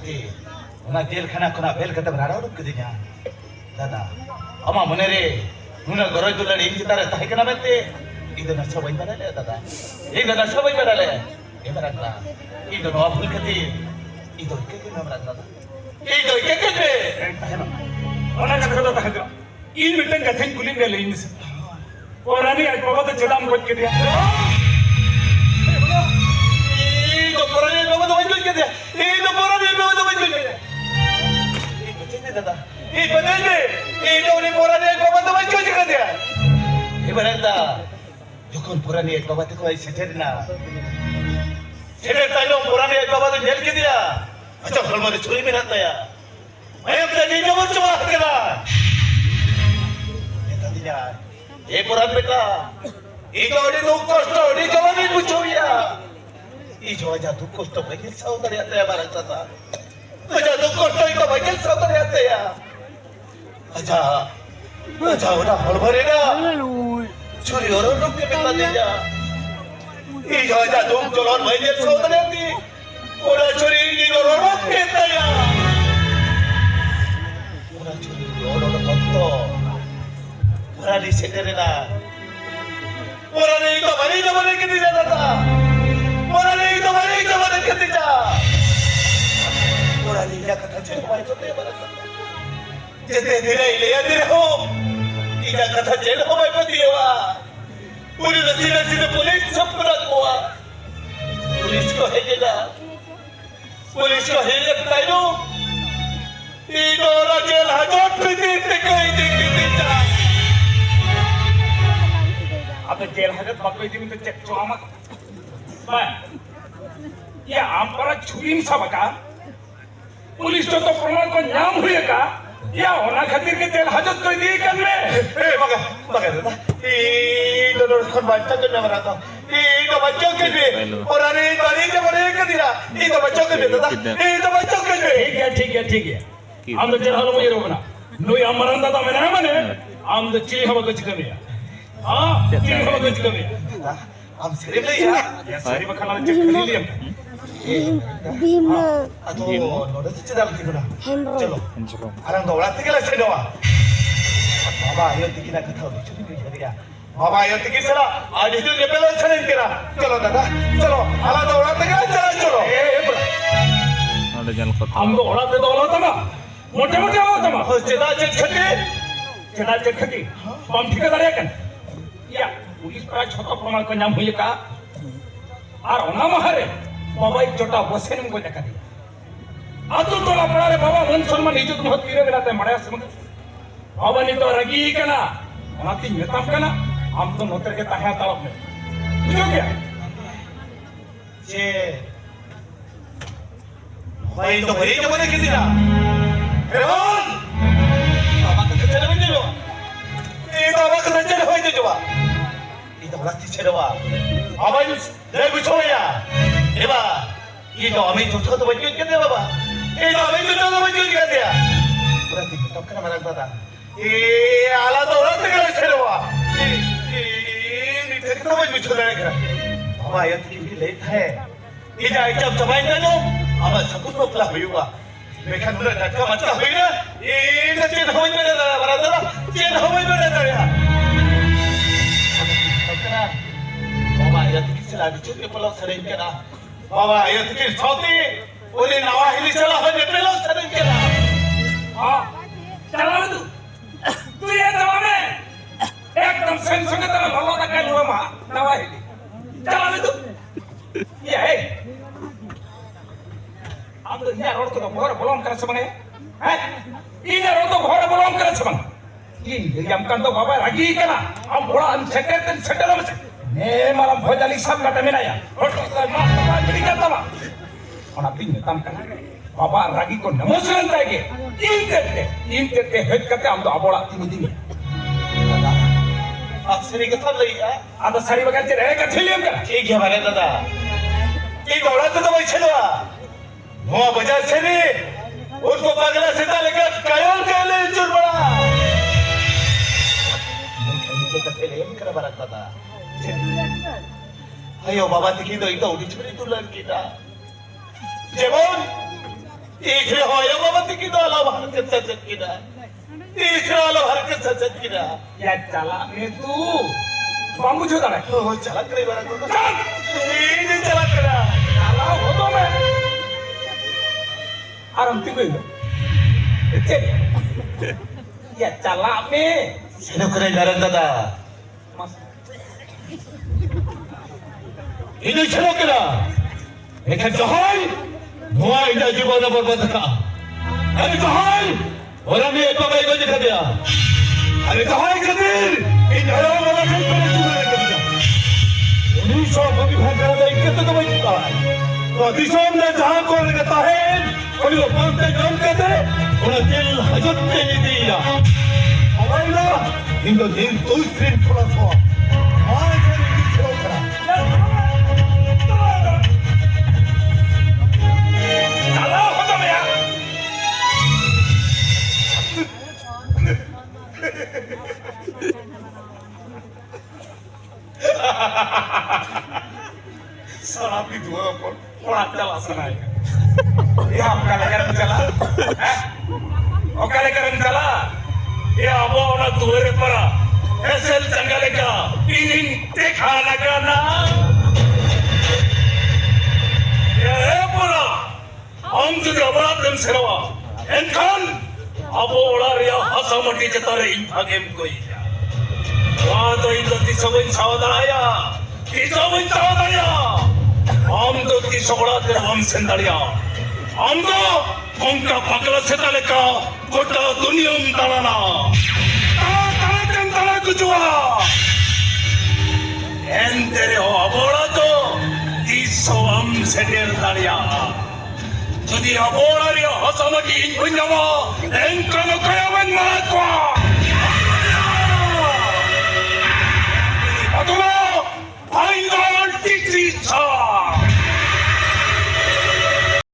खातिर उना जेल खाना खुना बेल कते राड़ा उडुक कदिया दादा अमा मने रे नुना गरज दुलाड़ी इन चितारे ताहे कना मेते इदो नशा बई बराले दादा इदो नशा बई बराले ए बराला इदो नवा फुल खातिर इदो के नाम राखदा इदो के ona kata do tahaga in miten kathen kulin de lein se orani ay baba to chedam goj ke dia ido porani baba to goj ke dia ido porani baba to goj ke dia bachene dada bachene ido ni porani baba to goj ke dia berada jokon porani baba to koi seter na seter tailo porani baba to jel ke dia acha ghar mein churi mein रहता ya मैं अपने नहीं जब चुमा करा ये तो दिया ये पुरान बेटा ये तो अड़ी दुख कष्ट अड़ी जवानी पूछो या ये जो आजा दुख कष्ट भाई साउदर आते हैं हमारा चाचा आजा दुख कष्ट ये तो भाई साउदर आते हैं आजा आजा उड़ा हड़बड़ेगा चोरी और रुक के बेटा दे जा ये जो आजा दुख चलोन भाई साउदर आती उड़ा चोरी ये और रुक के तया Purani seterena, purani itu mana kita data, purani itu mana kita, purani ya kata cewek mana itu dia mana? Jadi dia ini dia ho, dia kata cewek ho mana dia wa, puri nasi polis seperat wa, polis ko hejela, tayo. Ini orang jalan hajat putih tekai kita. अब jail हजत बकवे दिन तो check चुआमा बा या आमपरा छुरीम सबका police तो प्रमाण को नाम हुए का या होना खातिर के जेल हजत कोई दी कर में मगा दादा ये दोनों खन बच्चा के नाम रहा था ये तो बच्चों के भी और अरे गाड़ी के बड़े कर दिया ये तो बच्चों के भी दादा ये तो बच्चों के भी ठीक है हम तो जेल हालो में रोकना नोई अमरंदा तो मैंने मने हम तो चिली हवा कुछ कमी हाँ चिली हवा कुछ कमी हम सिर्फ नहीं यार या सारी बखाना चेक कर लिया Bima atau noda tu cedam tiga na Henry चलो orang dah orang tiga lah saya doa बाबा ये तिकी ना कथा होती चुनी नहीं करिया बाबा ये तिकी सला आज itu dia belum challenge kira चलो दादा चलो आला तो orang tiga चलो हम तो औरत तो औरत ना मोटे औरत ना चेदा चेक खती बम ठिकादार kan या पुलिस पर छोटा प्रमाण को नाम हुई का और ओना महारे बाबा एक छोटा बसेन में को देखा दी आतु तोला पड़ा रे बाबा मन सम्मान इज्जत बहुत गिरे गलाते मड़या समझ बाबा ने तो रगी कना ओनाती नेताम कना हम तो नोतर के ताहा तालब में बुझो क्या जे भाई तो भरी के बने किसी ना हेरोन बाबा तो चले में जो ये तो बाबा को चले होई जो ये तो रात चले वा बाबा ले पूछो या ए बा ये तो हमें छोटा तो बच्चे के दे बाबा ये तो हमें छोटा तो बच्चे के दे पूरा दिन तो करना मना दादा ये आला तो रात के चले वा ये तेरे तो बच्चे छोटा है बाबा ये तो की लेट है ये जाए जब जमाई ना लो अब सकुन को प्ला हुआ मैं खान मुझे धक्का मचा हुई ना ये चेन हमें में ना बरा दादा चेन हमें में ना यार बाबा ये तो किसी लागी चुप के पलक सरें के ना बाबा ये तो किस छोटी उन्हें नवा हिली चला हो ने पलक सरें के ना हाँ चला तू ये दवा में एकदम संग तरह भगवान का कहने वाला नवा हिली चला तू ये है हम तो यहाँ रोड को तो बहुत बलम कर सकते हैं ये रोड तो बहुत बलम कर सकते ये हम kan तो बाबा lagi kan हम बड़ा सेटर में ने मारा भोजाली सब का टमेना या रोड को मार बड़ी करता बा और आप दिन तम kan बाबा रागी को नमस्कार करके इनते हेड करते हम तो अबोड़ा तीन आप सरी के साथ लगी है आधा सारी बगैर रहेगा छिलियम का ठीक है हमारे दादा ये दौड़ा तो वही चलवा वो बाजार से नहीं उसको पगला सीधा लेकर कायल के ले चुर पड़ा नीचे का तेल एम कर बरकता था अयो बाबा दिखी तो इधर उड़ी छुरी तू लड़की था जेबोन इकडे हो या बाबा तिकीट आला भारताचा चटकीला इकडे आला भारताचा चटकीला या चला मे तू बांबू छो दाड़ा हो चला करे बरा तो चल ये चला करा चला हो तो मैं आराम ती कोई चल या चला मे सेनो करे नारायण दादा मस्त इधर चलो करा लेकिन जहाल हुआ इधर जीवन बर्बाद का अरे जहाल और हमें एक बार को दिखा दिया अरे जहाल कबीर इन हराम वाला खेल पर चुरा कर दिया उन्हीं सब अभी भाग रहा है कितना तो वही चुका है तो दिशों में जहां को लगता है और वो पांच जम कहते उन्हें दिल हजत में नहीं दिया हमारे ना इनको दिल तो स्क्रीन थोड़ा सा मार के नहीं खेलो करा चला हो तो मैं सारा भी दुआ पर थोड़ा चला सुनाए ये आपका लेकर चला ओका लेकर चला ये अब ना तुरे पर ऐसे जंगल का इन देखा लगा ना ये पूरा हम तो अपराध दिन सेवा एनखान अब ओला रिया हसामटी जतारे इन भागेम कोई वहाँ तो इन तो तिसवन सावधाया हम तो तिसवड़ा तेरे हम सेंदरिया हम तो उनका पगला से तले का कोटा दुनिया में तलाना तला कुचुआ एन तेरे हो अबोड़ा तो तिसवम से डेल तलिया যদি অবরারি হসমটি ইনকুঞ্জম এনকন কয়বন মাতওয়া অতলো ফাইনাল টিচিছা